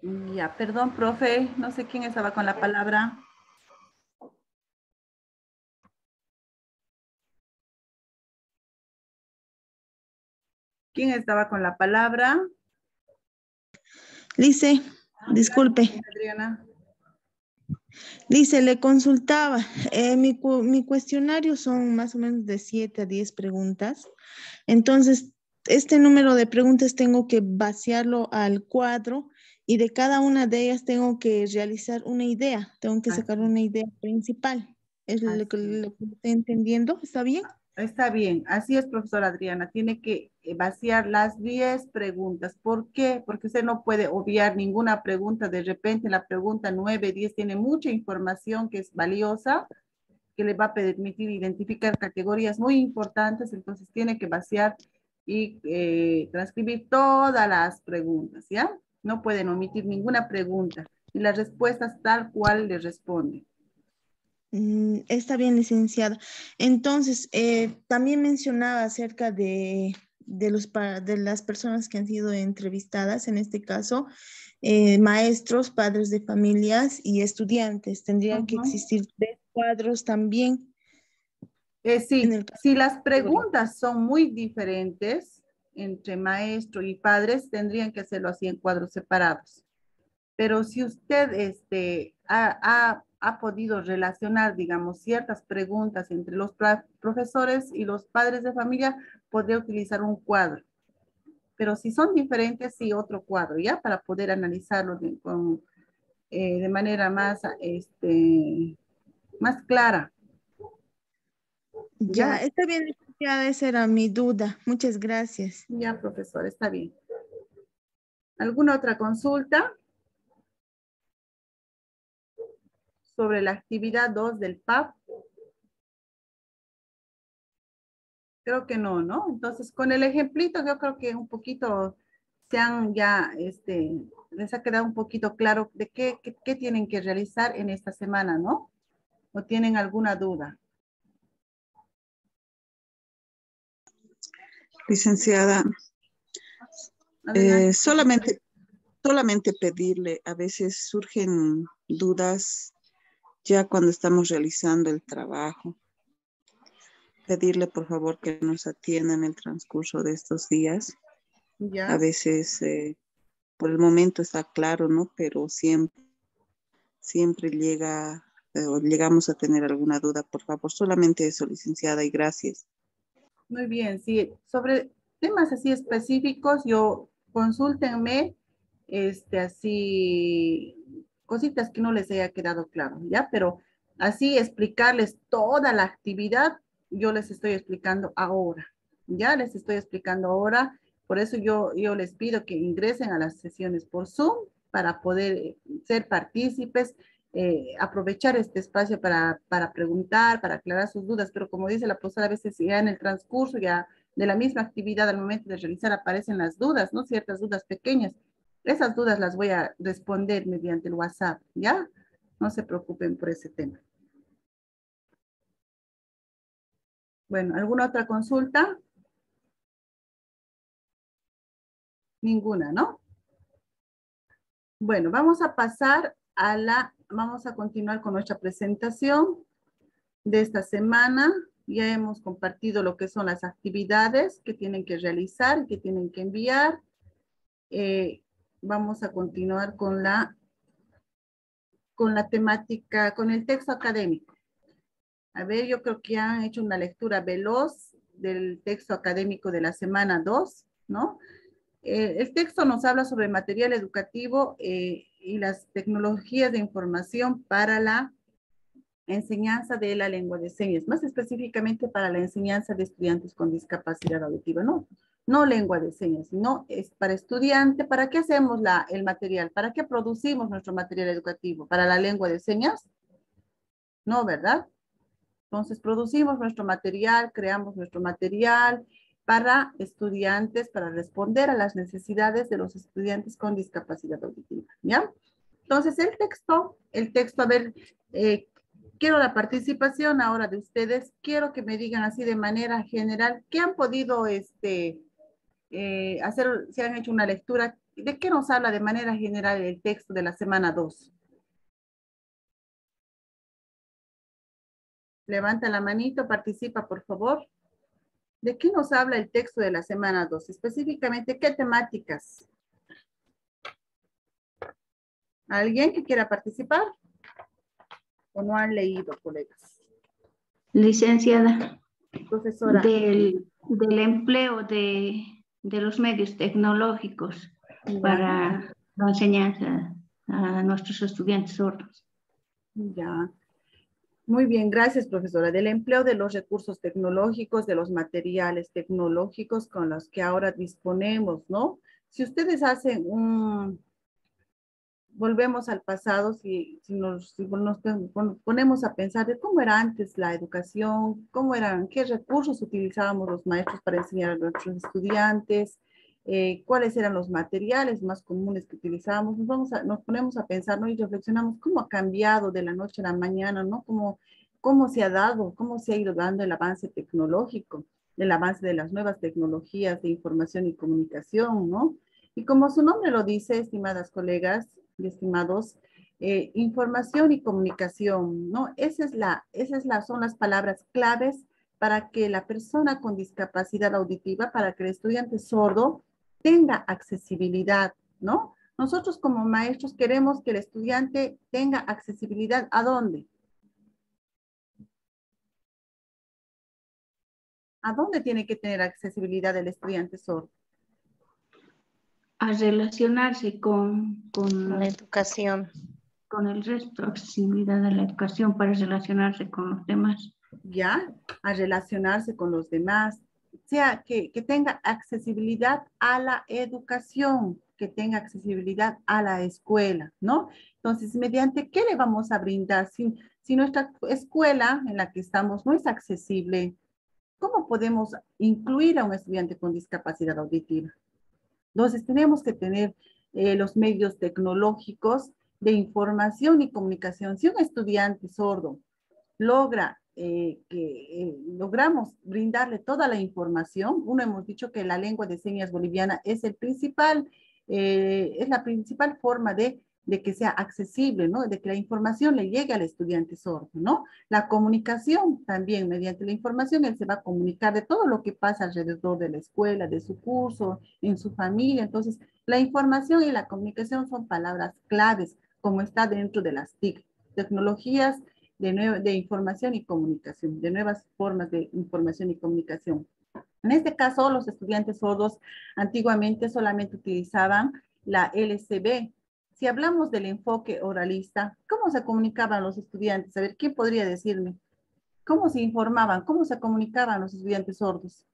Ya, perdón, profe, no sé quién estaba con la palabra. ¿Quién estaba con la palabra? Lice, disculpe. Adriana. Lice, le consultaba. Mi cuestionario son más o menos de 7 a 10 preguntas. Entonces, este número de preguntas tengo que vaciarlo al cuadro y de cada una de ellas tengo que realizar una idea. Tengo que sacar Así, una idea principal. ¿Es así. lo que estoy entendiendo? ¿Está bien? Está bien, así es, profesora Adriana. Tiene que vaciar las 10 preguntas. ¿Por qué? Porque usted no puede obviar ninguna pregunta. De repente, la pregunta 9, 10 tiene mucha información que es valiosa, que le va a permitir identificar categorías muy importantes. Entonces, tiene que vaciar y transcribir todas las preguntas, ¿ya? No pueden omitir ninguna pregunta. Y las respuestas tal cual le responden. Está bien, licenciada. Entonces, también mencionaba acerca de las personas que han sido entrevistadas, en este caso, maestros, padres de familias y estudiantes. Tendría que Ujú. existir 3 cuadros también en Sí, el caso si de las categoría. preguntas son muy diferentes entre maestro y padres, tendrían que hacerlo así en cuadros separados. Pero si usted ha podido relacionar, digamos, ciertas preguntas entre los profesores y los padres de familia, podría utilizar un cuadro. Pero si son diferentes, sí, otro cuadro, ¿ya? Para poder analizarlo de manera más, más clara, Ya, ¿ya? está bien, licenciada, esa era mi duda. Muchas gracias. Ya, profesor, está bien. ¿Alguna otra consulta sobre la actividad 2 del PAP? Creo que no, ¿no? Entonces, con el ejemplito, yo creo que un poquito se han ya, les ha quedado un poquito claro de qué tienen que realizar en esta semana, ¿no? ¿O tienen alguna duda? Licenciada, Adelante. solamente pedirle, a veces surgen dudas ya cuando estamos realizando el trabajo. Pedirle por favor que nos atienda en el transcurso de estos días. A Ya. veces por el momento está claro, ¿no? Pero siempre o llegamos a tener alguna duda. Por favor, solamente eso, licenciada, y gracias. Muy bien, sí. Sobre temas así específicos, yo consúltenme, así, cositas que no les haya quedado claro, ¿ya? Pero así explicarles toda la actividad, yo les estoy explicando ahora, ¿ya? Les estoy explicando ahora. Por eso yo les pido que ingresen a las sesiones por Zoom para poder ser partícipes, aprovechar este espacio para preguntar, para aclarar sus dudas, pero como dice la profesora, a veces ya en el transcurso ya de la misma actividad al momento de realizar aparecen las dudas, ¿no? Ciertas dudas pequeñas. Esas dudas las voy a responder mediante el WhatsApp, ¿ya? No se preocupen por ese tema. Bueno, ¿alguna otra consulta? Ninguna, ¿no? Bueno, vamos a continuar con nuestra presentación de esta semana. Ya hemos compartido lo que son las actividades que tienen que realizar, que tienen que enviar. Vamos a continuar con la temática, con el texto académico. A ver, yo creo que han hecho una lectura veloz del texto académico de la semana 2, ¿no? El texto nos habla sobre material educativo y las tecnologías de información para la enseñanza de la lengua de señas, más específicamente para la enseñanza de estudiantes con discapacidad auditiva, no lengua de señas, sino es para estudiante. ¿Para qué hacemos el material? ¿Para qué producimos nuestro material educativo? ¿Para la lengua de señas? No, ¿verdad? Entonces producimos nuestro material, creamos nuestro material para estudiantes, para responder a las necesidades de los estudiantes con discapacidad auditiva, ¿ya? Entonces el texto, a ver, quiero la participación ahora de ustedes, quiero que me digan así de manera general, ¿qué han podido hacer, si han hecho una lectura, ¿De qué nos habla de manera general el texto de la semana 2? Levanta la manito, participa, por favor. ¿De qué nos habla el texto de la semana 2? Específicamente, ¿qué temáticas? ¿Alguien que quiera participar? ¿O no han leído, colegas? Licenciada, Profesora. del empleo de los medios tecnológicos Ya. para la enseñanza a nuestros estudiantes sordos. Ya. Muy bien, gracias, profesora. Del empleo de los recursos tecnológicos, de los materiales tecnológicos con los que ahora disponemos, ¿no? Si ustedes hacen volvemos al pasado, si nos ponemos a pensar de cómo era antes la educación, qué recursos utilizábamos los maestros para enseñar a nuestros estudiantes, cuáles eran los materiales más comunes que utilizábamos, nos ponemos a pensar, ¿no? Y reflexionamos cómo ha cambiado de la noche a la mañana, ¿no? Cómo se ha dado, cómo se ha ido dando el avance tecnológico, el avance de las nuevas tecnologías de información y comunicación, ¿no? Y como su nombre lo dice, estimadas colegas y estimados, información y comunicación, ¿no? Son las palabras claves para que la persona con discapacidad auditiva, para que el estudiante sordo tenga accesibilidad, ¿no? Nosotros como maestros queremos que el estudiante tenga accesibilidad, ¿a dónde? ¿A dónde tiene que tener accesibilidad el estudiante sordo? A relacionarse con La educación. con el resto, accesibilidad a la educación para relacionarse con los demás. Ya, a relacionarse con los demás, sea que tenga accesibilidad a la educación, que tenga accesibilidad a la escuela, ¿no? Entonces, ¿mediante qué le vamos a brindar? Si nuestra escuela en la que estamos no es accesible, ¿cómo podemos incluir a un estudiante con discapacidad auditiva? Entonces, tenemos que tener los medios tecnológicos de información y comunicación. Si un estudiante sordo logramos brindarle toda la información, hemos dicho que la lengua de señas boliviana es la principal forma de que sea accesible, ¿no? De que la información le llegue al estudiante sordo, ¿no? La comunicación también, mediante la información, él se va a comunicar de todo lo que pasa alrededor de la escuela, de su curso, en su familia. Entonces, la información y la comunicación son palabras claves, como está dentro de las TIC, tecnologías de información y comunicación, de nuevas formas de información y comunicación. En este caso, los estudiantes sordos antiguamente solamente utilizaban la LCB. Si hablamos del enfoque oralista, ¿cómo se comunicaban los estudiantes? A ver, ¿quién podría decirme? ¿Cómo se informaban? ¿Cómo se comunicaban los estudiantes sordos?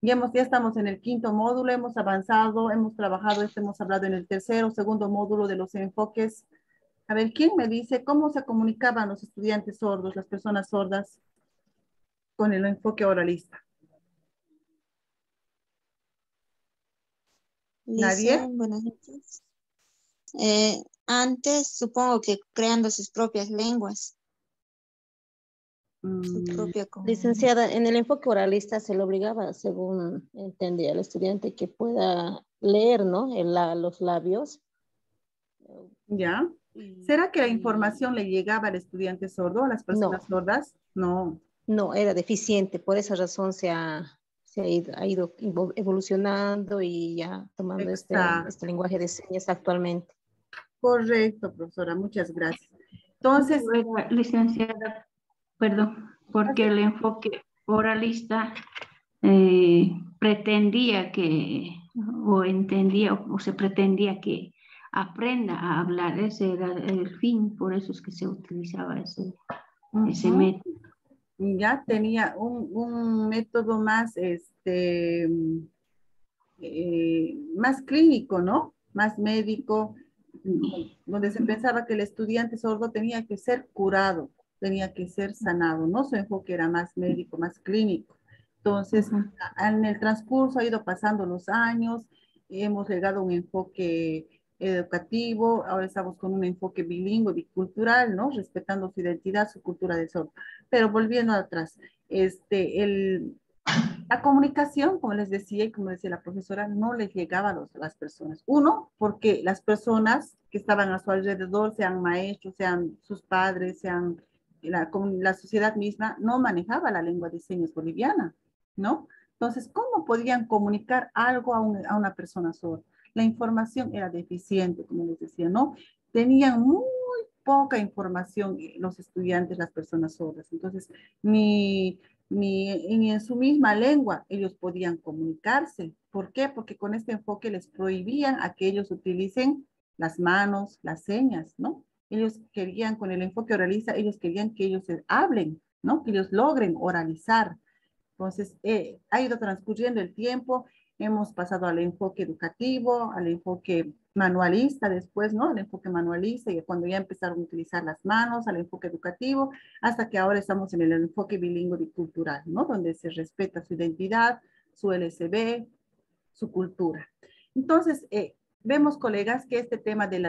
Ya estamos en el 5º módulo, hemos avanzado, hemos trabajado, hemos hablado en el 3º, 2º módulo de los enfoques. A ver, ¿quién me dice cómo se comunicaban los estudiantes sordos, las personas sordas, con el enfoque oralista? ¿Nadie? Buenas noches. Antes, supongo que creando sus propias lenguas. Su propia Licenciada, en el enfoque oralista se le obligaba, según entendía el estudiante, que pueda leer, ¿no? Los labios. ¿Ya? ¿Será que la información le llegaba al estudiante sordo, a las personas sordas? No. No, era deficiente. Por esa razón ha ido evolucionando y ya tomando este lenguaje de señas actualmente. Correcto, profesora. Muchas gracias. Entonces, licenciada, perdón, porque el enfoque oralista pretendía que, o entendía, o se pretendía que aprenda a hablar. Ese era el fin, por eso es que se utilizaba ese método. Ya tenía un método más, más clínico, ¿no? Más médico, donde se pensaba que el estudiante sordo tenía que ser curado, tenía que ser sanado, ¿no? Su enfoque era más médico, más clínico. Entonces, en el transcurso ha ido pasando los años, hemos llegado a un enfoque educativo, ahora estamos con un enfoque bilingüe, bicultural, ¿no? Respetando su identidad, su cultura de sordo. Pero volviendo atrás, La comunicación, como les decía y como decía la profesora, no les llegaba a las personas. Uno, porque las personas que estaban a su alrededor, sean maestros, sean sus padres, sean la sociedad misma, no manejaba la lengua de señas boliviana, ¿no? Entonces, ¿cómo podían comunicar algo a una persona sorda? La información era deficiente, como les decía, ¿no? Tenían muy poca información los estudiantes, las personas sordas. Entonces, ni en su misma lengua ellos podían comunicarse. ¿Por qué? Porque con este enfoque les prohibían a que ellos utilicen las manos, las señas, ¿no? Ellos querían, con el enfoque oralista, ellos querían que ellos hablen, ¿no? Que ellos logren oralizar. Entonces, ha ido transcurriendo el tiempo, hemos pasado al enfoque educativo, al enfoque manualista después, ¿no? Al enfoque manualista, y cuando ya empezaron a utilizar las manos, al enfoque educativo, hasta que ahora estamos en el enfoque bilingüe y cultural, ¿no? Donde se respeta su identidad, su LSB, su cultura. Entonces, vemos, colegas, que este tema de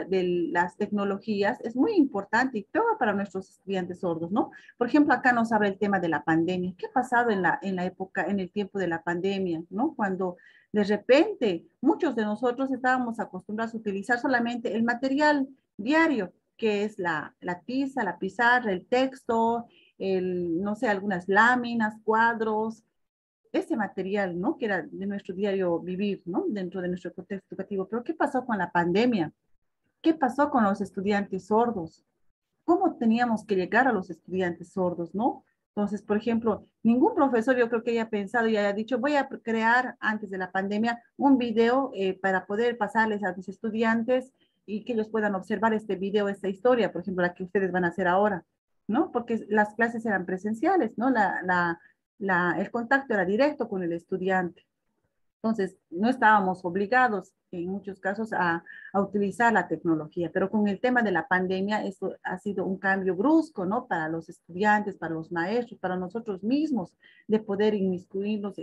las tecnologías es muy importante y todo para nuestros estudiantes sordos, ¿no? Por ejemplo, acá nos habla el tema de la pandemia. ¿Qué ha pasado en la época, en el tiempo de la pandemia, ¿no? Cuando de repente muchos de nosotros estábamos acostumbrados a utilizar solamente el material diario, que es la tiza, la pizarra, el texto, no sé, algunas láminas, cuadros, ese material, ¿no? Que era de nuestro diario vivir, ¿no? Dentro de nuestro contexto educativo. Pero ¿qué pasó con la pandemia? ¿Qué pasó con los estudiantes sordos? ¿Cómo teníamos que llegar a los estudiantes sordos, no? Entonces, por ejemplo, ningún profesor yo creo que haya pensado y haya dicho, voy a crear antes de la pandemia un video para poder pasarles a mis estudiantes y que ellos puedan observar este video, esta historia, por ejemplo, la que ustedes van a hacer ahora, ¿no? Porque las clases eran presenciales, ¿no? El contacto era directo con el estudiante. Entonces, no estábamos obligados en muchos casos a utilizar la tecnología, pero con el tema de la pandemia, esto ha sido un cambio brusco, ¿no? Para los estudiantes, para los maestros, para nosotros mismos, de poder inmiscuirnos,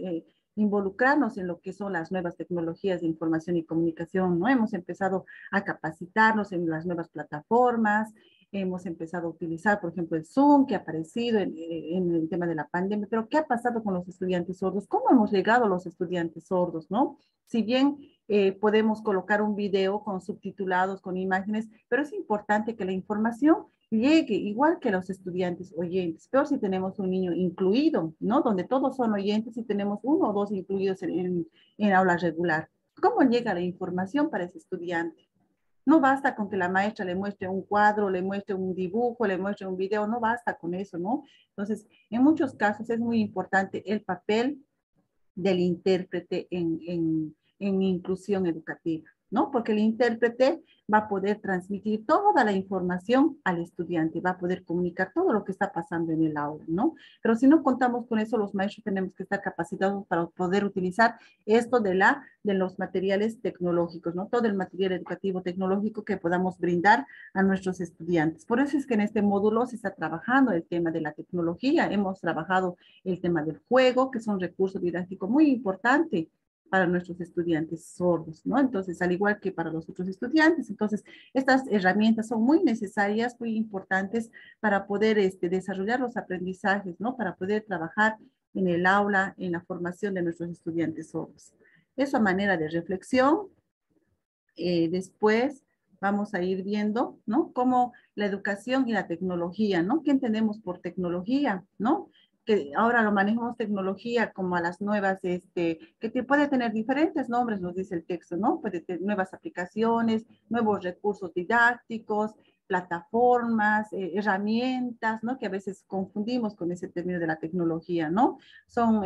involucrarnos en lo que son las nuevas tecnologías de información y comunicación, ¿no? Hemos empezado a capacitarnos en las nuevas plataformas, hemos empezado a utilizar, por ejemplo, el Zoom, que ha aparecido en el tema de la pandemia, pero ¿qué ha pasado con los estudiantes sordos? ¿Cómo hemos llegado a los estudiantes sordos, no? Si bien podemos colocar un video con subtitulados, con imágenes, pero es importante que la información llegue igual que los estudiantes oyentes. Peor si tenemos un niño incluido, ¿no? Donde todos son oyentes y tenemos uno o dos incluidos en aula regular. ¿Cómo llega la información para ese estudiante? No basta con que la maestra le muestre un cuadro, le muestre un dibujo, le muestre un video, no basta con eso, ¿no? Entonces, en muchos casos es muy importante el papel del intérprete en inclusión educativa, ¿no? Porque el intérprete va a poder transmitir toda la información al estudiante, va a poder comunicar todo lo que está pasando en el aula, ¿no? Pero si no contamos con eso, los maestros tenemos que estar capacitados para poder utilizar esto de los materiales tecnológicos, ¿no? Todo el material educativo tecnológico que podamos brindar a nuestros estudiantes. Por eso es que en este módulo se está trabajando el tema de la tecnología, hemos trabajado el tema del juego, que es un recurso didáctico muy importante para nuestros estudiantes sordos, ¿no? Entonces, al igual que para los otros estudiantes, entonces, estas herramientas son muy necesarias, muy importantes para poder desarrollar los aprendizajes, ¿no? Para poder trabajar en el aula, en la formación de nuestros estudiantes sordos. Eso a manera de reflexión. Después vamos a ir viendo, ¿no? Cómo la educación y la tecnología, ¿no? ¿Qué entendemos por tecnología, ¿no? Que ahora lo manejamos tecnología como a las nuevas, que puede tener diferentes nombres, nos dice el texto, ¿no? Puede tener nuevas aplicaciones, nuevos recursos didácticos, plataformas, herramientas, ¿no? Que a veces confundimos con ese término de la tecnología, ¿no? Son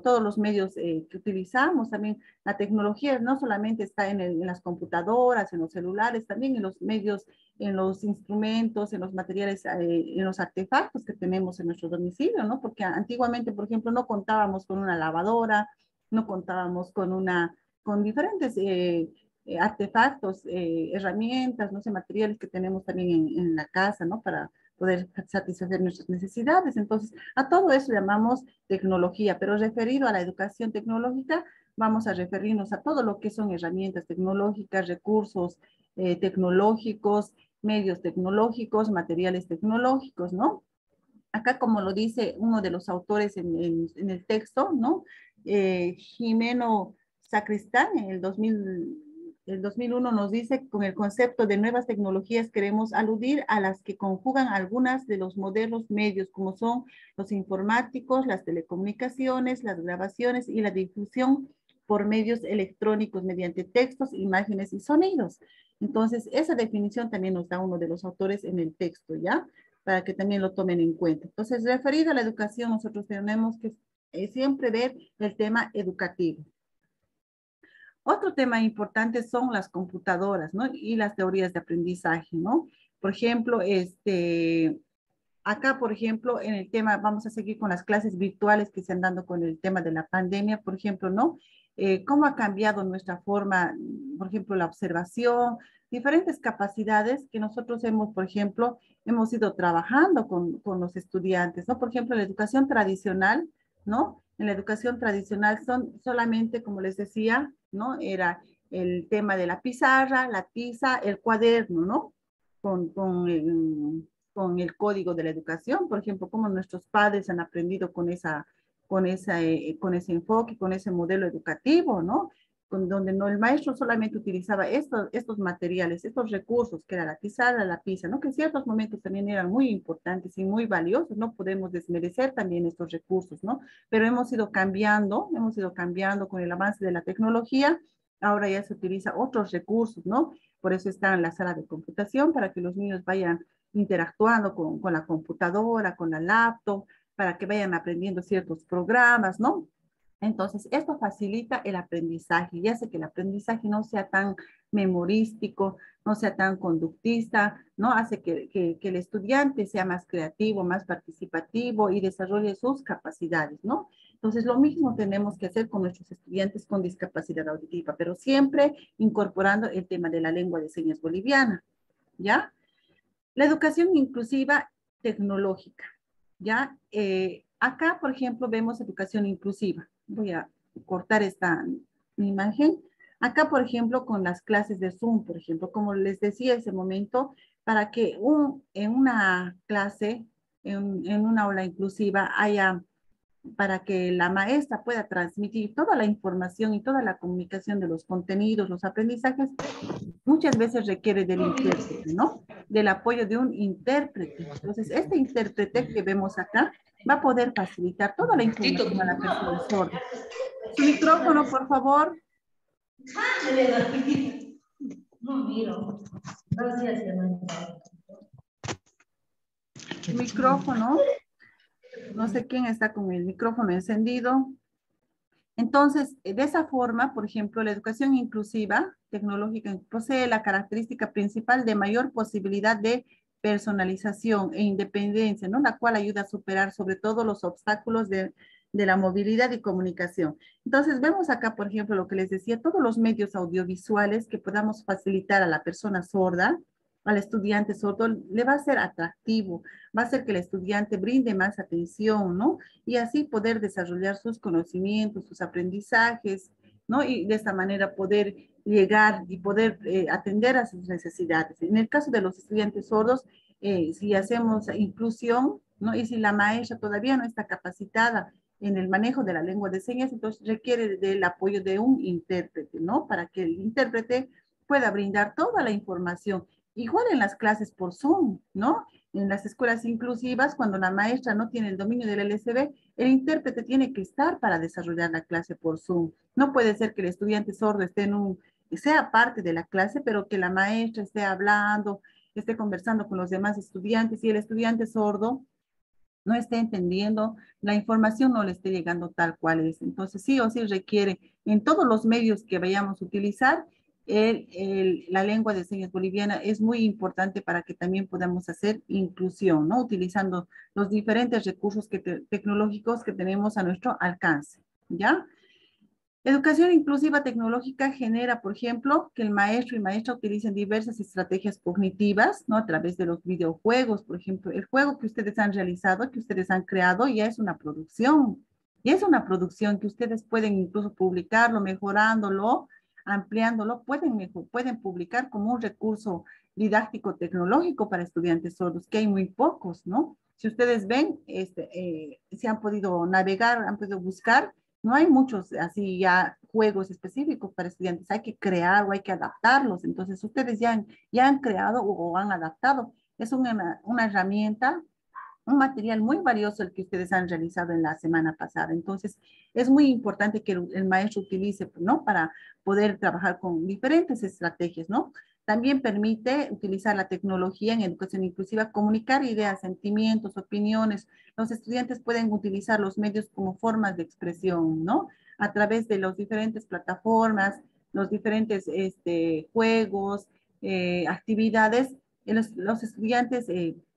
todos los medios que utilizamos, también la tecnología no solamente está en las computadoras, en los celulares, también en los medios, en los instrumentos, en los materiales, en los artefactos que tenemos en nuestro domicilio, ¿no? Porque antiguamente, por ejemplo, no contábamos con una lavadora, no contábamos con diferentes artefactos, herramientas, no sé, materiales que tenemos también en la casa, ¿no? Para poder satisfacer nuestras necesidades. Entonces, a todo eso llamamos tecnología, pero referido a la educación tecnológica, vamos a referirnos a todo lo que son herramientas tecnológicas, recursos tecnológicos, medios tecnológicos, materiales tecnológicos, ¿no? acá como lo dice uno de los autores en el texto, ¿no? Jimeno Sacristán en el 2001 nos dice, con el concepto de nuevas tecnologías queremos aludir a las que conjugan algunas de los modelos medios, como son los informáticos, las telecomunicaciones, las grabaciones y la difusión por medios electrónicos mediante textos, imágenes y sonidos. Entonces, esa definición también nos da uno de los autores en el texto, ¿ya? Para que también lo tomen en cuenta. Entonces, referido a la educación, nosotros tenemos que siempre ver el tema educativo. Otro tema importante son las computadoras, ¿no? Y las teorías de aprendizaje, ¿no? Por ejemplo, acá, por ejemplo, en el tema, vamos a seguir con las clases virtuales que se han dado con el tema de la pandemia, por ejemplo, ¿no? Cómo ha cambiado nuestra forma, por ejemplo, la observación, diferentes capacidades que nosotros hemos, por ejemplo, hemos ido trabajando con los estudiantes, ¿no? Por ejemplo, la educación tradicional, ¿no? En la educación tradicional son solamente, como les decía, ¿no? Era el tema de la pizarra, la tiza, el cuaderno, ¿no? Con el código de la educación, por ejemplo, cómo nuestros padres han aprendido con ese enfoque, con ese modelo educativo, ¿no? Donde no, el maestro solamente utilizaba estos materiales, estos recursos, que era la pizarra, la pizza, ¿no? Que en ciertos momentos también eran muy importantes y muy valiosos, no podemos desmerecer también estos recursos, ¿no? Pero hemos ido cambiando con el avance de la tecnología, ahora ya se utiliza otros recursos, ¿no? Por eso está en la sala de computación, para que los niños vayan interactuando con la computadora, con la laptop, para que vayan aprendiendo ciertos programas, ¿no? Entonces, esto facilita el aprendizaje y hace que el aprendizaje no sea tan memorístico, no sea tan conductista, ¿no? Hace que el estudiante sea más creativo, más participativo y desarrolle sus capacidades, ¿no? Entonces, lo mismo tenemos que hacer con nuestros estudiantes con discapacidad auditiva, pero siempre incorporando el tema de la lengua de señas boliviana, ¿ya? La educación inclusiva tecnológica, ¿ya? Acá, por ejemplo, vemos educación inclusiva. Voy a cortar esta imagen. Acá, por ejemplo, con las clases de Zoom, por ejemplo, como les decía ese momento, para que en una clase, en una aula inclusiva, para que la maestra pueda transmitir toda la información y toda la comunicación de los contenidos, los aprendizajes, muchas veces requiere del intérprete, ¿no? Del apoyo de un intérprete. Entonces, este intérprete que vemos acá va a poder facilitar toda la información a la persona sorda. Su micrófono, por favor. No miro. Gracias, hermano. Micrófono. No sé quién está con el micrófono encendido. Entonces, de esa forma, por ejemplo, la educación inclusiva tecnológica posee la característica principal de mayor posibilidad de personalización e independencia, ¿no? La cual ayuda a superar sobre todo los obstáculos de la movilidad y comunicación. Entonces, vemos acá, por ejemplo, lo que les decía, todos los medios audiovisuales que podamos facilitar a la persona sorda, al estudiante sordo, le va a ser atractivo, va a hacer que el estudiante brinde más atención, ¿no? Y así poder desarrollar sus conocimientos, sus aprendizajes, ¿no? Y de esta manera poder llegar y poder atender a sus necesidades. En el caso de los estudiantes sordos, si hacemos inclusión, ¿no? Y si la maestra todavía no está capacitada en el manejo de la lengua de señas, entonces requiere del apoyo de un intérprete, ¿no? Para que el intérprete pueda brindar toda la información. Igual en las clases por Zoom, ¿no? En las escuelas inclusivas, cuando la maestra no tiene el dominio del LSB, el intérprete tiene que estar para desarrollar la clase por Zoom. No puede ser que el estudiante sordo sea parte de la clase, pero que la maestra esté hablando, esté conversando con los demás estudiantes y el estudiante sordo no esté entendiendo, la información no le esté llegando tal cual es. Entonces, sí o sí requiere, en todos los medios que vayamos a utilizar, la lengua de señas boliviana es muy importante para que también podamos hacer inclusión, ¿no? Utilizando los diferentes recursos tecnológicos que tenemos a nuestro alcance, ¿ya? Educación inclusiva tecnológica genera, por ejemplo, que el maestro y maestra utilicen diversas estrategias cognitivas, ¿no? A través de los videojuegos, por ejemplo, el juego que ustedes han realizado, que ustedes han creado, ya es una producción. Y es una producción que ustedes pueden incluso publicarlo, mejorándolo, ampliándolo, pueden publicar como un recurso didáctico tecnológico para estudiantes sordos, que hay muy pocos, ¿no? Si ustedes ven, si han podido navegar, han podido buscar, no hay muchos así ya juegos específicos para estudiantes, hay que crear o hay que adaptarlos. Entonces ustedes ya han creado o han adaptado. Es una herramienta, un material muy valioso el que ustedes han realizado en la semana pasada. Entonces, es muy importante que el maestro utilice, ¿no? Para poder trabajar con diferentes estrategias, ¿no? También permite utilizar la tecnología en educación inclusiva, comunicar ideas, sentimientos, opiniones. Los estudiantes pueden utilizar los medios como formas de expresión, ¿no? A través de las diferentes plataformas, los diferentes juegos, actividades, los estudiantes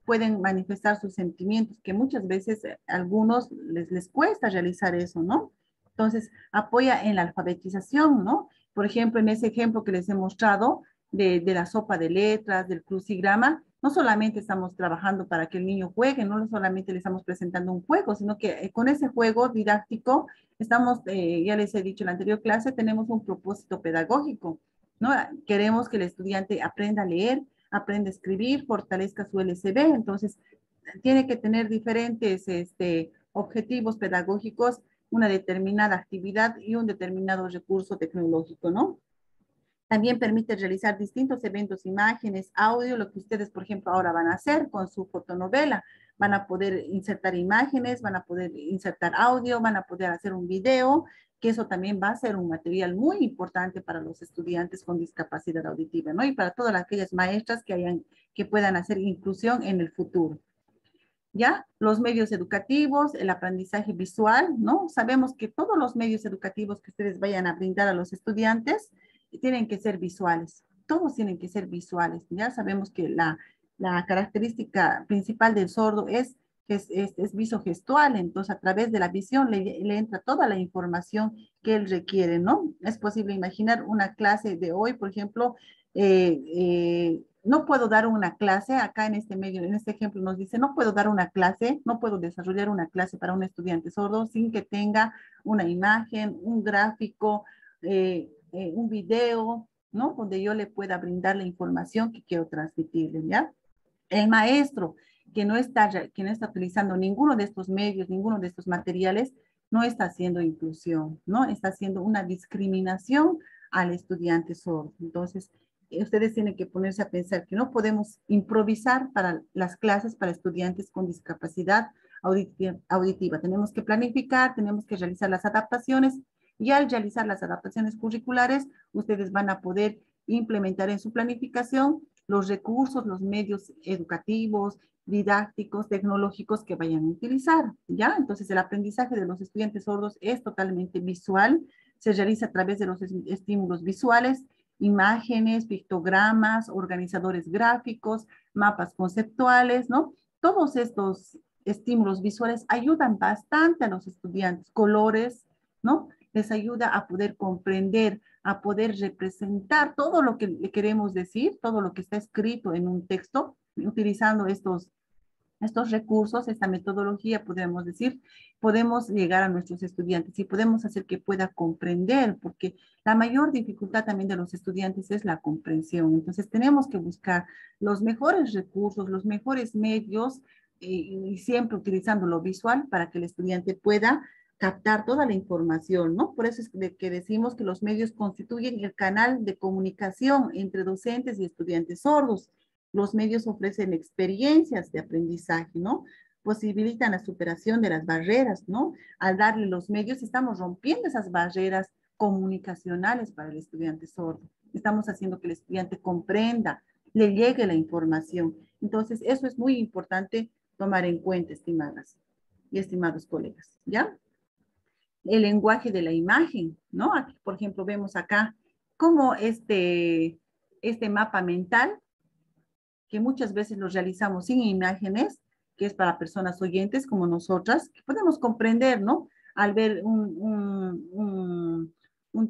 pueden manifestar sus sentimientos, que muchas veces a algunos les cuesta realizar eso, ¿no? Entonces, apoya en la alfabetización, ¿no? Por ejemplo, en ese ejemplo que les he mostrado de la sopa de letras, del crucigrama, no solamente estamos trabajando para que el niño juegue, no solamente le estamos presentando un juego, sino que con ese juego didáctico estamos, ya les he dicho en la anterior clase, tenemos un propósito pedagógico, ¿no? Queremos que el estudiante aprenda a leer, aprenda a escribir, fortalezca su LCB, entonces tiene que tener diferentes objetivos pedagógicos, una determinada actividad y un determinado recurso tecnológico, ¿no? También permite realizar distintos eventos, imágenes, audio, lo que ustedes, por ejemplo, ahora van a hacer con su fotonovela. Van a poder insertar imágenes, van a poder insertar audio, van a poder hacer un video, que eso también va a ser un material muy importante para los estudiantes con discapacidad auditiva, ¿no? Y para todas aquellas maestras que puedan hacer inclusión en el futuro. ¿Ya? Los medios educativos, el aprendizaje visual, ¿no? Sabemos que todos los medios educativos que ustedes vayan a brindar a los estudiantes tienen que ser visuales. Todos tienen que ser visuales. Ya sabemos que la característica principal del sordo es visogestual, entonces a través de la visión le entra toda la información que él requiere, ¿no? Es posible imaginar una clase de hoy, por ejemplo, no puedo dar una clase, acá en este medio, en este ejemplo nos dice, no puedo dar una clase, no puedo desarrollar una clase para un estudiante sordo sin que tenga una imagen, un gráfico, un video, ¿no? Donde yo le pueda brindar la información que quiero transmitirle, ¿ya? El maestro que no está utilizando ninguno de estos medios, ninguno de estos materiales, no está haciendo inclusión, ¿no? Está haciendo una discriminación al estudiante sordo. Entonces, ustedes tienen que ponerse a pensar que no podemos improvisar para las clases para estudiantes con discapacidad auditiva. Tenemos que planificar, tenemos que realizar las adaptaciones y al realizar las adaptaciones curriculares, ustedes van a poder implementar en su planificación los recursos, los medios educativos, didácticos, tecnológicos que vayan a utilizar, ¿ya? Entonces, el aprendizaje de los estudiantes sordos es totalmente visual, se realiza a través de los estímulos visuales, imágenes, pictogramas, organizadores gráficos, mapas conceptuales, ¿no? Todos estos estímulos visuales ayudan bastante a los estudiantes, colores, ¿no? Les ayuda a poder comprender, a poder representar todo lo que le queremos decir, todo lo que está escrito en un texto, utilizando estos recursos, esta metodología, podemos decir, podemos llegar a nuestros estudiantes y podemos hacer que pueda comprender, porque la mayor dificultad también de los estudiantes es la comprensión. Entonces, tenemos que buscar los mejores recursos, los mejores medios y siempre utilizando lo visual para que el estudiante pueda captar toda la información, ¿no? Por eso es que decimos que los medios constituyen el canal de comunicación entre docentes y estudiantes sordos. Los medios ofrecen experiencias de aprendizaje, ¿no? Posibilitan la superación de las barreras, ¿no? Al darle los medios, estamos rompiendo esas barreras comunicacionales para el estudiante sordo. Estamos haciendo que el estudiante comprenda, le llegue la información. Entonces, eso es muy importante tomar en cuenta, estimadas y estimados colegas, ¿ya? El lenguaje de la imagen, ¿no? Aquí, por ejemplo, vemos acá cómo este mapa mental, que muchas veces lo realizamos sin imágenes, que es para personas oyentes como nosotras, que podemos comprender, ¿no? Al ver un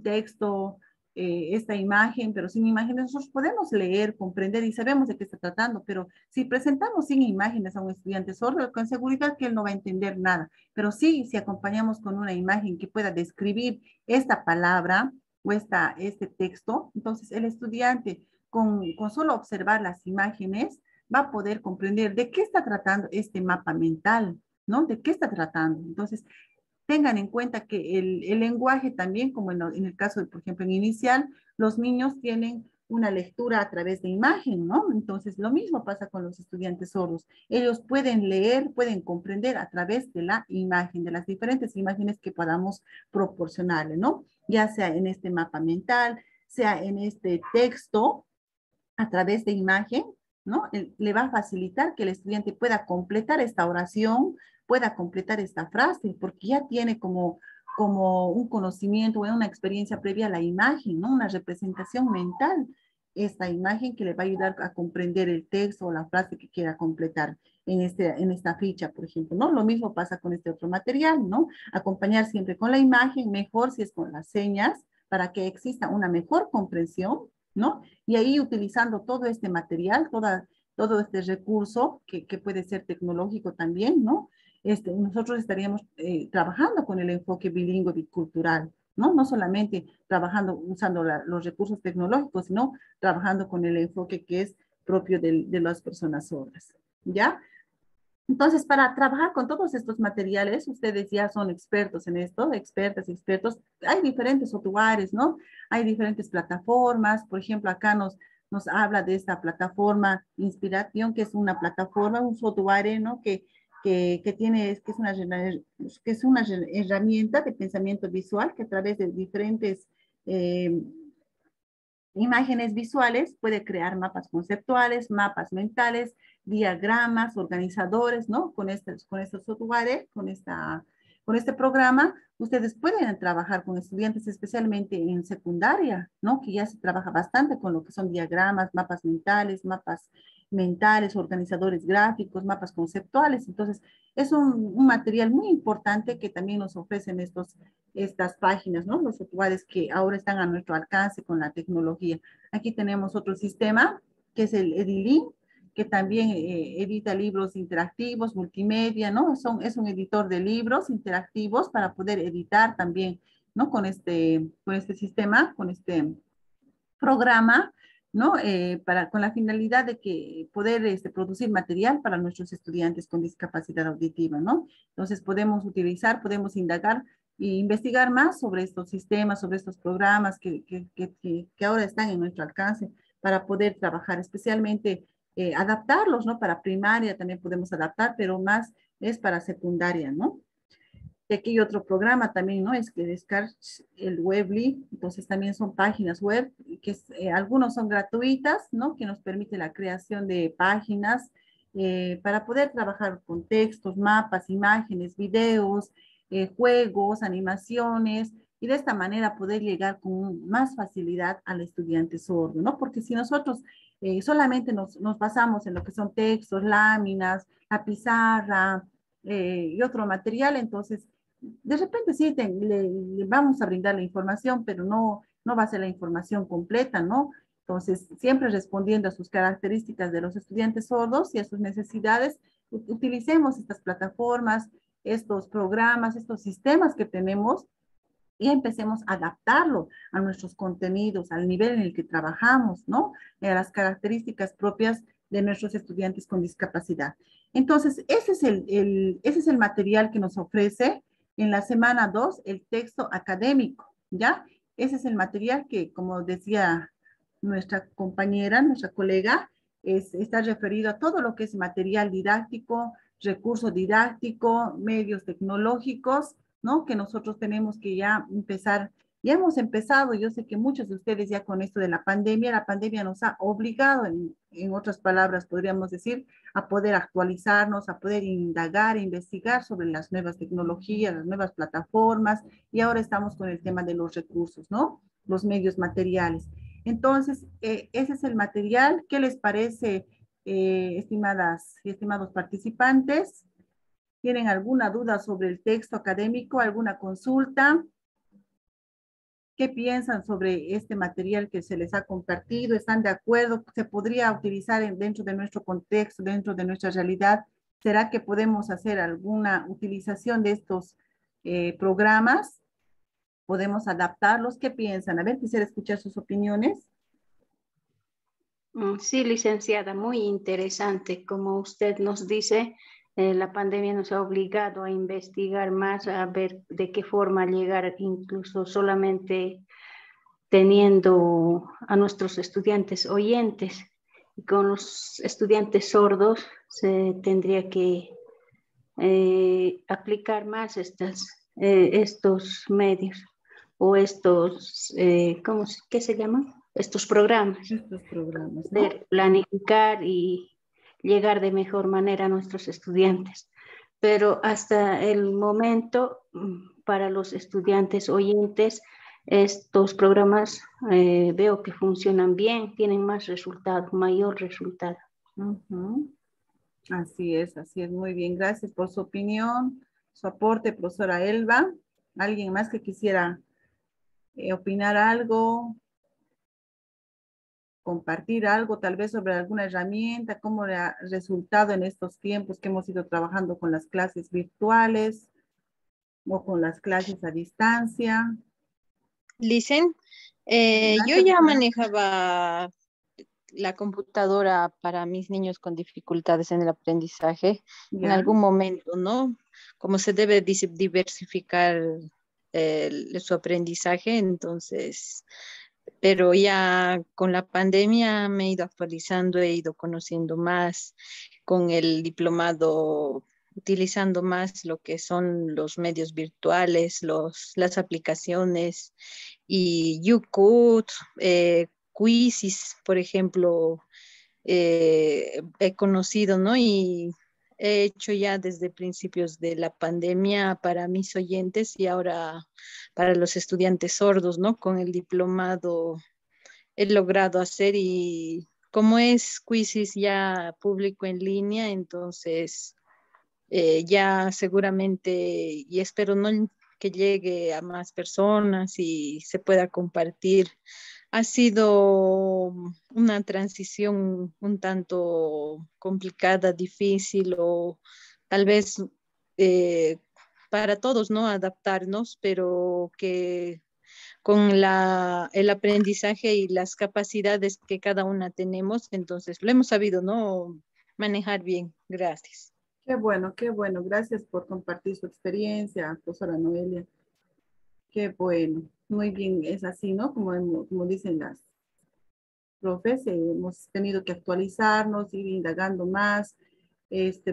texto, esta imagen, pero sin imágenes, nosotros podemos leer, comprender y sabemos de qué está tratando, pero si presentamos sin imágenes a un estudiante sordo, con seguridad que él no va a entender nada, pero sí, si acompañamos con una imagen que pueda describir esta palabra o este texto, entonces el estudiante con solo observar las imágenes va a poder comprender de qué está tratando este mapa mental, ¿no? ¿De qué está tratando? Entonces, tengan en cuenta que el lenguaje también, como en el caso de, por ejemplo, en inicial, los niños tienen una lectura a través de imagen, ¿no? Entonces, lo mismo pasa con los estudiantes sordos. Ellos pueden leer, pueden comprender a través de la imagen, de las diferentes imágenes que podamos proporcionarle, ¿no? Ya sea en este mapa mental, sea en este texto, a través de imagen, ¿no? Le va a facilitar que el estudiante pueda completar esta oración, pueda completar esta frase, porque ya tiene como un conocimiento o una experiencia previa a la imagen, ¿no? Una representación mental, esta imagen que le va a ayudar a comprender el texto o la frase que quiera completar en esta ficha, por ejemplo, ¿no? Lo mismo pasa con este otro material, ¿no? Acompañar siempre con la imagen, mejor si es con las señas, para que exista una mejor comprensión, ¿no? Y ahí utilizando todo este material, todo este recurso que puede ser tecnológico también, ¿no? Nosotros estaríamos trabajando con el enfoque bilingüe bicultural, ¿no? No solamente trabajando usando los recursos tecnológicos, sino trabajando con el enfoque que es propio de las personas sordas, ¿ya? Entonces, para trabajar con todos estos materiales, ustedes ya son expertos en esto, expertas, expertos. Hay diferentes softwares, ¿no? Hay diferentes plataformas. Por ejemplo, acá nos habla de esta plataforma Inspiration, que es una plataforma, un software, ¿no? Que es una herramienta de pensamiento visual que a través de diferentes imágenes visuales puede crear mapas conceptuales, mapas mentales, diagramas, organizadores, ¿no? Con este software, con este programa, ustedes pueden trabajar con estudiantes, especialmente en secundaria, ¿no? Que ya se trabaja bastante con lo que son diagramas, mapas mentales, organizadores gráficos, mapas conceptuales. Entonces, es un material muy importante que también nos ofrecen estas páginas, ¿no? Los softwares que ahora están a nuestro alcance con la tecnología. Aquí tenemos otro sistema, que es el Edilin, que también edita libros interactivos, multimedia, ¿no? Es un editor de libros interactivos para poder editar también, ¿no? Con este sistema, con este programa, ¿no? Con la finalidad de que poder producir material para nuestros estudiantes con discapacidad auditiva, ¿no? Entonces podemos indagar e investigar más sobre estos sistemas, sobre estos programas que ahora están en nuestro alcance para poder trabajar, especialmente adaptarlos, ¿no? Para primaria también podemos adaptar, pero más es para secundaria, ¿no? Y aquí hay otro programa también, ¿no? Es que descargas el Weebly, entonces también son páginas web, que algunos son gratuitas, ¿no? Que nos permite la creación de páginas para poder trabajar con textos, mapas, imágenes, videos, juegos, animaciones, y de esta manera poder llegar con más facilidad al estudiante sordo, ¿no? Porque si nosotros solamente nos basamos en lo que son textos, láminas, la pizarra y otro material, entonces de repente sí, le vamos a brindar la información, pero no va a ser la información completa, ¿no? Entonces, siempre respondiendo a sus características de los estudiantes sordos y a sus necesidades, utilicemos estas plataformas, estos programas, estos sistemas que tenemos y empecemos a adaptarlo a nuestros contenidos, al nivel en el que trabajamos, ¿no? A las características propias de nuestros estudiantes con discapacidad. Entonces, ese es el material que nos ofrece en la semana 2, el texto académico, ¿ya? Ese es el material que, como decía nuestra compañera, nuestra colega, está referido a todo lo que es material didáctico, recurso didáctico, medios tecnológicos, ¿no? Que nosotros tenemos que ya hemos empezado, yo sé que muchos de ustedes ya con esto de la pandemia nos ha obligado, en otras palabras podríamos decir, a poder actualizarnos, a poder indagar, investigar sobre las nuevas tecnologías, las nuevas plataformas, y ahora estamos con el tema de los recursos, ¿no? Los medios materiales. Entonces, ese es el material. ¿Qué les parece, estimadas y estimados participantes? ¿Tienen alguna duda sobre el texto académico? ¿Alguna consulta? ¿Qué piensan sobre este material que se les ha compartido? ¿Están de acuerdo? ¿Se podría utilizar dentro de nuestro contexto, dentro de nuestra realidad? ¿Será que podemos hacer alguna utilización de estos programas? ¿Podemos adaptarlos? ¿Qué piensan? A ver, quisiera escuchar sus opiniones. Sí, licenciada, muy interesante. Como usted nos dice, la pandemia nos ha obligado a investigar más, a ver de qué forma llegar, incluso solamente teniendo a nuestros estudiantes oyentes. Y con los estudiantes sordos se tendría que aplicar más estos medios o estos, ¿qué se llaman? Estos programas. Estos programas, ¿no? De planificar y llegar de mejor manera a nuestros estudiantes. Pero hasta el momento, para los estudiantes oyentes, estos programas veo que funcionan bien, tienen más resultado, mayor resultado. Ujú. Así es, muy bien. Gracias por su opinión, su aporte, profesora Elba. ¿Alguien más que quisiera opinar algo, compartir algo, tal vez sobre alguna herramienta, cómo le ha resultado en estos tiempos que hemos ido trabajando con las clases virtuales o con las clases a distancia? Licen, yo Adelante, ya profesora. manejaba la computadora para mis niños con dificultades en el aprendizaje en Ya, algún momento, ¿no? Como se debe diversificar su aprendizaje, entonces, pero ya con la pandemia me he ido actualizando, he ido conociendo más con el diplomado, utilizando más lo que son los medios virtuales, las aplicaciones y YouCood, Quizzes, por ejemplo, he conocido, ¿no? Y he hecho ya desde principios de la pandemia para mis oyentes y ahora para los estudiantes sordos, ¿no? Con el diplomado he logrado hacer y como es Quizzes ya público en línea, entonces ya seguramente y espero no que llegue a más personas y se pueda compartir. Ha sido una transición un tanto complicada, difícil o tal vez eh, para todos, ¿no? Adaptarnos, pero que con el aprendizaje y las capacidades que cada una tenemos, entonces lo hemos sabido, ¿no? Manejar bien. Gracias. qué bueno, qué bueno. Gracias por compartir su experiencia, profesora Noelia. Qué bueno. Muy bien, es así, ¿no? Como dicen las profes, hemos tenido que actualizarnos, ir indagando más,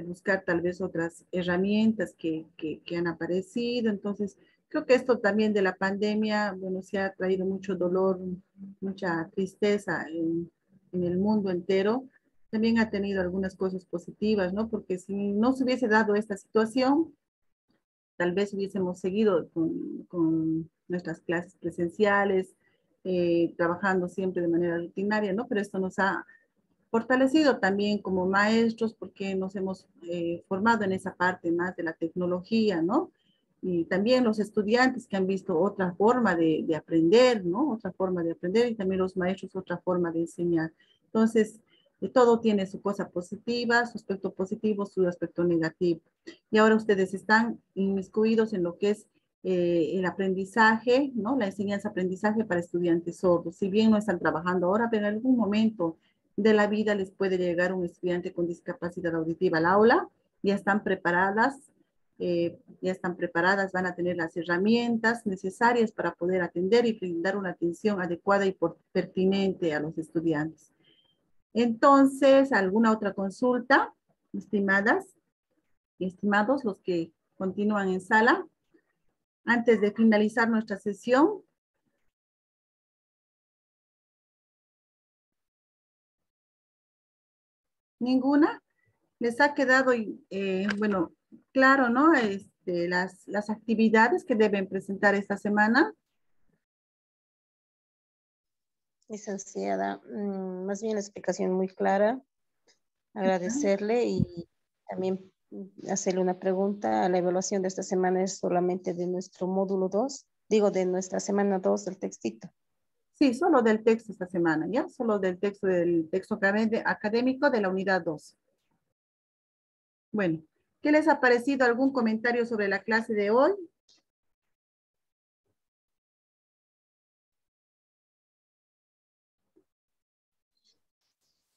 buscar tal vez otras herramientas que han aparecido. Entonces, creo que esto también de la pandemia, bueno, se ha traído mucho dolor, mucha tristeza en el mundo entero. También ha tenido algunas cosas positivas, ¿no? Porque si no se hubiese dado esta situación, tal vez hubiésemos seguido con nuestras clases presenciales, trabajando siempre de manera rutinaria, ¿no? Pero esto nos ha fortalecido también como maestros porque nos hemos formado en esa parte más de la tecnología, ¿no? Y también los estudiantes que han visto otra forma de aprender, ¿no? Otra forma de aprender y también los maestros otra forma de enseñar. Entonces, todo tiene su cosa positiva, su aspecto positivo, su aspecto negativo. Y ahora ustedes están inmiscuidos en lo que es el aprendizaje, ¿no? La enseñanza-aprendizaje para estudiantes sordos. Si bien no están trabajando ahora, pero en algún momento de la vida les puede llegar un estudiante con discapacidad auditiva al aula, ya están preparadas, van a tener las herramientas necesarias para poder atender y brindar una atención adecuada y pertinente a los estudiantes. Entonces, ¿alguna otra consulta, estimadas y estimados, los que continúan en sala? Antes de finalizar nuestra sesión. ¿Ninguna? ¿Les ha quedado, bueno, claro, ¿no? Las actividades que deben presentar esta semana. Licenciada, más bien la explicación muy clara. Agradecerle y también hacerle una pregunta. La evaluación de esta semana es solamente de nuestro módulo 2, digo de nuestra semana 2 del textito. Sí, solo del texto esta semana, ¿ya? Solo del texto académico de la unidad 2. Bueno, ¿qué les ha parecido? ¿Algún comentario sobre la clase de hoy?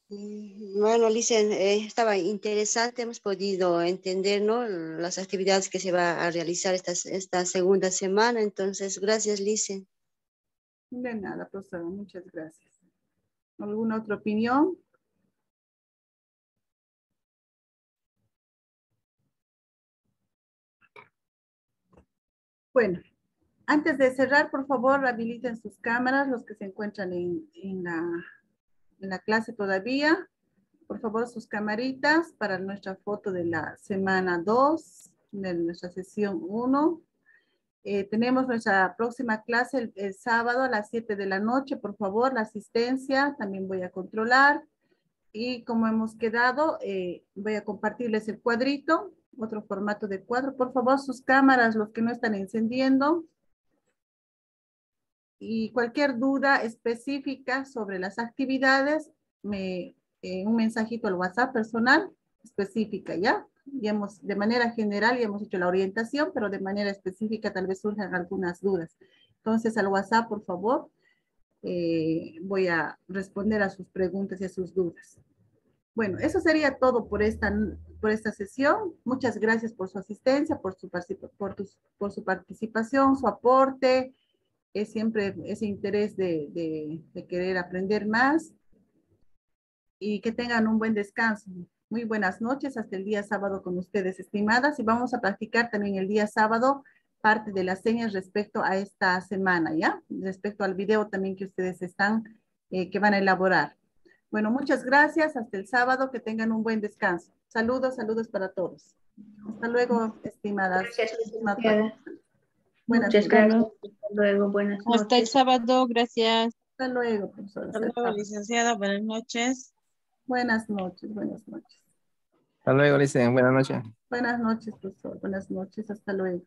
Bueno, Licen, estaba interesante, hemos podido entender, ¿no? Las actividades que se va a realizar esta segunda semana, entonces, gracias, Licen. De nada, profesora, muchas gracias. ¿Alguna otra opinión? Bueno, antes de cerrar, por favor, habiliten sus cámaras, los que se encuentran en la clase todavía. Por favor, sus camaritas para nuestra foto de la semana 2, de nuestra sesión 1. Tenemos nuestra próxima clase el sábado a las 7 de la noche. Por favor, la asistencia también voy a controlar. Y como hemos quedado, voy a compartirles el cuadrito, otro formato de cuadro. Por favor, sus cámaras, los que no están encendiendo. Y cualquier duda específica sobre las actividades, un mensajito al WhatsApp personal específica, ¿ya? De manera general ya hemos hecho la orientación, pero de manera específica tal vez surjan algunas dudas. Entonces al WhatsApp, por favor, voy a responder a sus preguntas y a sus dudas. Bueno, eso sería todo por esta sesión. Muchas gracias por su asistencia, por su participación, su aporte. Es siempre ese interés de querer aprender más. Y que tengan un buen descanso. Muy buenas noches, hasta el día sábado con ustedes, estimadas. Y vamos a practicar también el día sábado parte de las señas respecto a esta semana, ¿ya? Respecto al video también que ustedes que van a elaborar. Bueno, muchas gracias. Hasta el sábado. Que tengan un buen descanso. Saludos, saludos para todos. Hasta luego, estimadas. Gracias, licenciada. Buenas Muchas noches. gracias. Hasta luego. Buenas noches. Hasta el sábado, gracias. Hasta luego, profesora. Hasta luego, licenciada. Buenas noches. Buenas noches, buenas noches. Hasta luego, Licen. Buenas noches. Buenas noches, profesor. Buenas noches. Hasta luego.